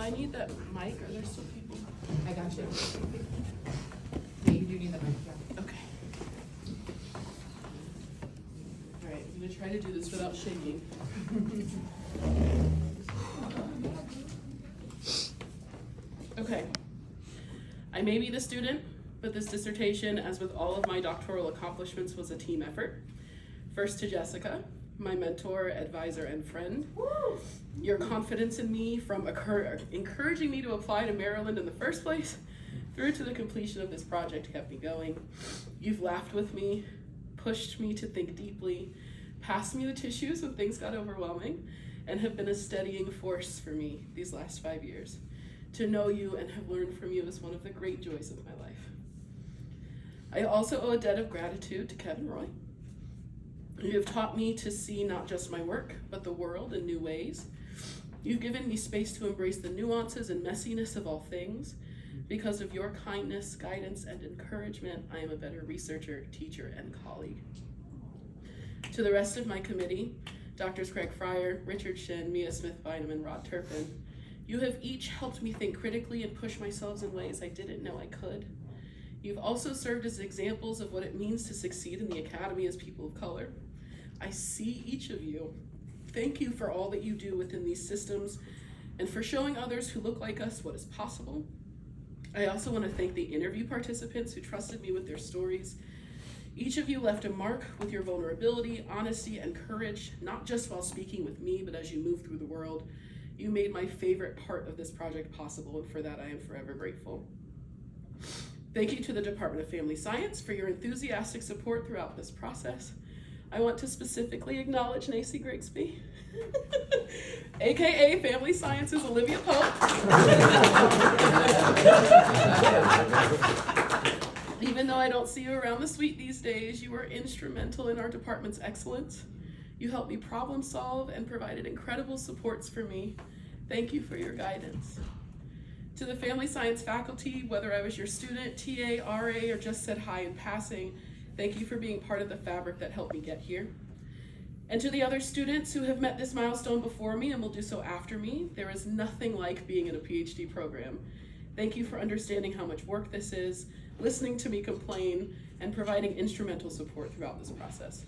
I need that mic? Are there still people? I got you. Yeah, you do need the mic, yeah. Okay. All right, I'm gonna try to do this without shaking. Okay. I may be the student, but this dissertation, as with all of my doctoral accomplishments, was a team effort. First to Jessica, my mentor, advisor, and friend. Woo! Your confidence in me, from encouraging me to apply to Maryland in the first place, through to the completion of this project, kept me going. You've laughed with me, pushed me to think deeply, passed me the tissues when things got overwhelming, and have been a steadying force for me these last 5 years. To know you and have learned from you is one of the great joys of my life. I also owe a debt of gratitude to Kevin Roy. You have taught me to see not just my work, but the world in new ways. You've given me space to embrace the nuances and messiness of all things. Because of your kindness, guidance, and encouragement, I am a better researcher, teacher, and colleague. To the rest of my committee, Drs. Craig Fryer, Richard Shin, Mia Smith-Bynum, and Rod Turpin, you have each helped me think critically and push myself in ways I didn't know I could. You've also served as examples of what it means to succeed in the academy as people of color. I see each of you. Thank you for all that you do within these systems and for showing others who look like us what is possible. I also want to thank the interview participants who trusted me with their stories. Each of you left a mark with your vulnerability, honesty, and courage, not just while speaking with me, but as you move through the world. You made my favorite part of this project possible, and for that I am forever grateful. Thank you to the Department of Family Science for your enthusiastic support throughout this process. I want to specifically acknowledge Nacy Grigsby, AKA Family Science's Olivia Pope. Even though I don't see you around the suite these days, you were instrumental in our department's excellence. You helped me problem solve and provided incredible supports for me. Thank you for your guidance. To the Family Science faculty, whether I was your student, TA, RA, or just said hi in passing, thank you for being part of the fabric that helped me get here. And to the other students who have met this milestone before me and will do so after me, there is nothing like being in a PhD program. Thank you for understanding how much work this is, listening to me complain, and providing instrumental support throughout this process.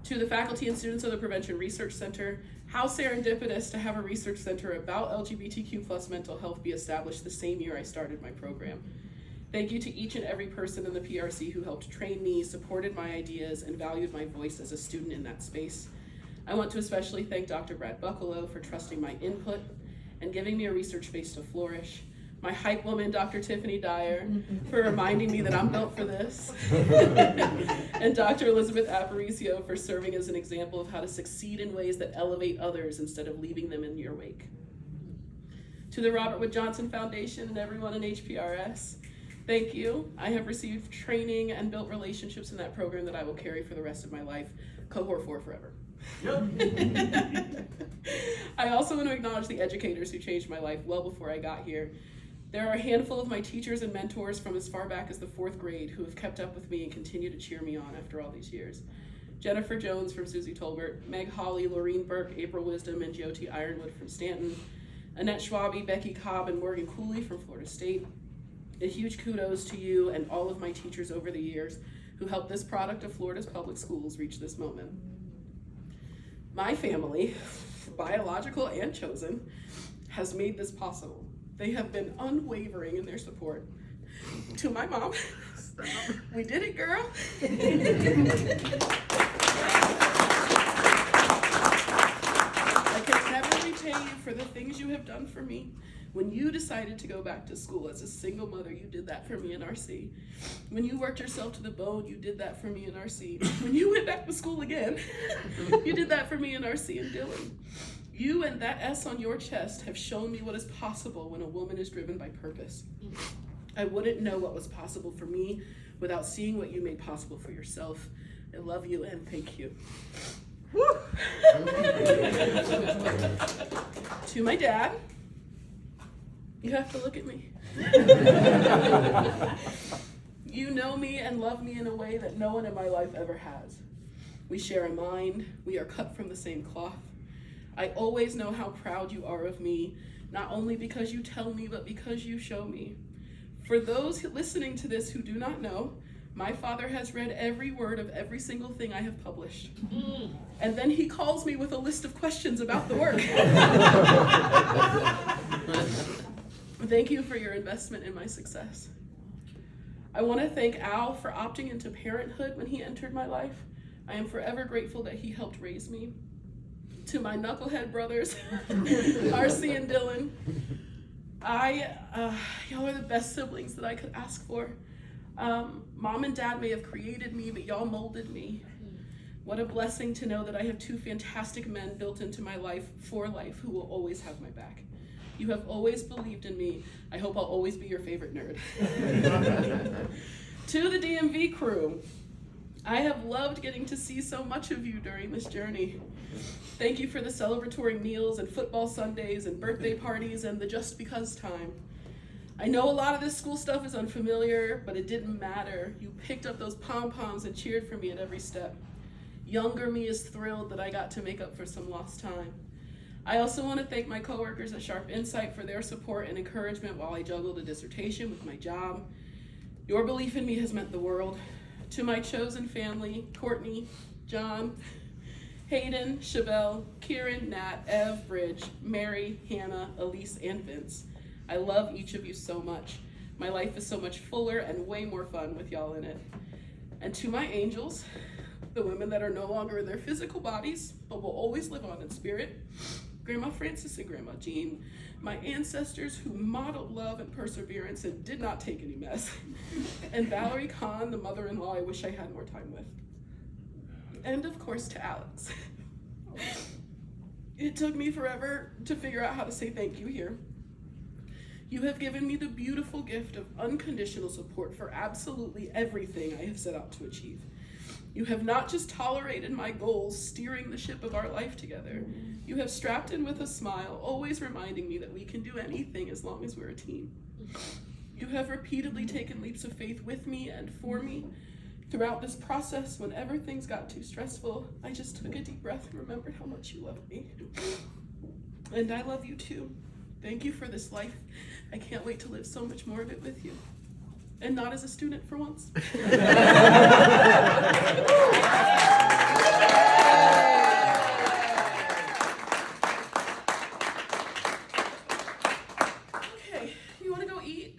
To the faculty and students of the Prevention Research Center, how serendipitous to have a research center about LGBTQ+ mental health be established the same year I started my program. Thank you to each and every person in the PRC who helped train me, supported my ideas, and valued my voice as a student in that space. I want to especially thank Dr. Brad Buckalow for trusting my input and giving me a research space to flourish. My hype woman, Dr. Tiffany Dyer, for reminding me that I'm built for this. And Dr. Elizabeth Aparicio for serving as an example of how to succeed in ways that elevate others instead of leaving them in your wake. To the Robert Wood Johnson Foundation and everyone in HPRS, thank you. I have received training and built relationships in that program that I will carry for the rest of my life. Cohort 4 forever. Yep. I also want to acknowledge the educators who changed my life well before I got here. There are a handful of my teachers and mentors from as far back as the 4th grade who have kept up with me and continue to cheer me on after all these years. Jennifer Jones from Susie Tolbert, Meg Hawley, Laureen Burke, April Wisdom, and Jyoti Ironwood from Stanton, Annette Schwabe, Becky Cobb, and Morgan Cooley from Florida State. A huge kudos to you and all of my teachers over the years who helped this product of Florida's public schools reach this moment. My family, biological and chosen, has made this possible. They have been unwavering in their support. To my mom, we did it, girl. I can never repay you for the things you have done for me. When you decided to go back to school as a single mother, you did that for me in RC. When you worked yourself to the bone, you did that for me in RC. When you went back to school again, you did that for me in RC and Dillon. You and that S on your chest have shown me what is possible when a woman is driven by purpose. I wouldn't know what was possible for me without seeing what you made possible for yourself. I love you and thank you. Woo! To my dad, you have to look at me. You know me and love me in a way that no one in my life ever has. We share a mind. We are cut from the same cloth. I always know how proud you are of me, not only because you tell me, but because you show me. For those listening to this who do not know, my father has read every word of every single thing I have published. And then he calls me with a list of questions about the work. Thank you for your investment in my success. I want to thank Al for opting into parenthood when he entered my life. I am forever grateful that he helped raise me. To my knucklehead brothers, RC and Dylan, y'all are the best siblings that I could ask for. Mom and Dad may have created me, but y'all molded me. What a blessing to know that I have two fantastic men built into my life for life who will always have my back. You have always believed in me. I hope I'll always be your favorite nerd. To the DMV crew, I have loved getting to see so much of you during this journey. Thank you for the celebratory meals and football Sundays and birthday parties and the just because time. I know a lot of this school stuff is unfamiliar, but it didn't matter. You picked up those pom-poms and cheered for me at every step. Younger me is thrilled that I got to make up for some lost time. I also want to thank my coworkers at Sharp Insight for their support and encouragement while I juggled a dissertation with my job. Your belief in me has meant the world. To my chosen family, Courtney, John, Hayden, Chevelle, Kieran, Nat, Ev, Bridge, Mary, Hannah, Elise, and Vince. I love each of you so much. My life is so much fuller and way more fun with y'all in it. And to my angels, the women that are no longer in their physical bodies, but will always live on in spirit, Grandma Frances and Grandma Jean, my ancestors who modeled love and perseverance and did not take any mess, and Valerie Kahn, the mother-in-law I wish I had more time with. And of course to Alex. It took me forever to figure out how to say thank you here. You have given me the beautiful gift of unconditional support for absolutely everything I have set out to achieve. You have not just tolerated my goals, steering the ship of our life together. You have strapped in with a smile, always reminding me that we can do anything as long as we're a team. You have repeatedly taken leaps of faith with me and for me. Throughout this process, whenever things got too stressful, I just took a deep breath and remembered how much you loved me. And I love you too. Thank you for this life. I can't wait to live so much more of it with you. And not as a student for once. Okay, you wanna go eat?